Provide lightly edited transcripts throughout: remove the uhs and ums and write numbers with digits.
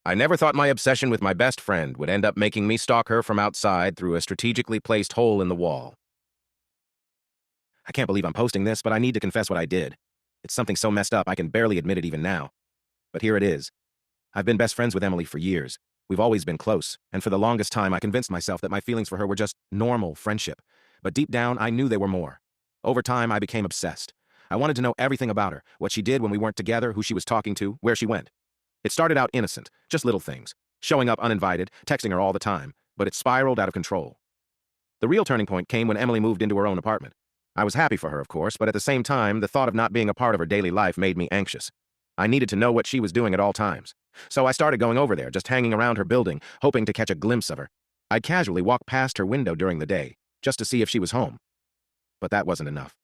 I never thought my obsession with my best friend would end up making me stalk her from outside through a strategically placed hole in the wall. I can't believe I'm posting this, but I need to confess what I did. It's something so messed up I can barely admit it even now. But here it is. I've been best friends with Emily for years. We've always been close, and for the longest time I convinced myself that my feelings for her were just normal friendship. But deep down, I knew they were more. Over time, I became obsessed. I wanted to know everything about her, what she did when we weren't together, who she was talking to, where she went. It started out innocent, just little things. Showing up uninvited, texting her all the time, but it spiraled out of control. The real turning point came when Emily moved into her own apartment. I was happy for her, of course, but at the same time, the thought of not being a part of her daily life made me anxious. I needed to know what she was doing at all times. So I started going over there, just hanging around her building, hoping to catch a glimpse of her. I'd casually walk past her window during the day, just to see if she was home. But that wasn't enough.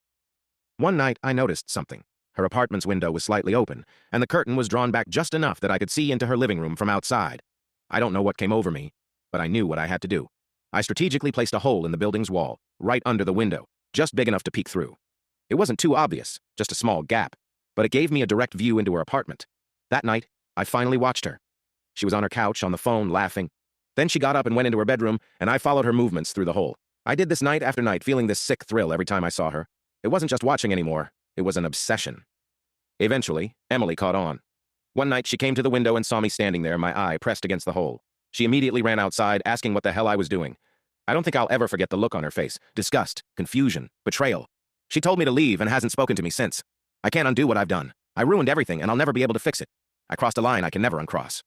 One night, I noticed something. Her apartment's window was slightly open, and the curtain was drawn back just enough that I could see into her living room from outside. I don't know what came over me, but I knew what I had to do. I strategically placed a hole in the building's wall, right under the window, just big enough to peek through. It wasn't too obvious, just a small gap, but it gave me a direct view into her apartment. That night, I finally watched her. She was on her couch, on the phone, laughing. Then she got up and went into her bedroom, and I followed her movements through the hole. I did this night after night, feeling this sick thrill every time I saw her. It wasn't just watching anymore, it was an obsession. Eventually, Emily caught on. One night, she came to the window and saw me standing there, my eye pressed against the hole. She immediately ran outside, asking what the hell I was doing. I don't think I'll ever forget the look on her face. Disgust, confusion, betrayal. She told me to leave and hasn't spoken to me since. I can't undo what I've done. I ruined everything, and I'll never be able to fix it. I crossed a line I can never uncross.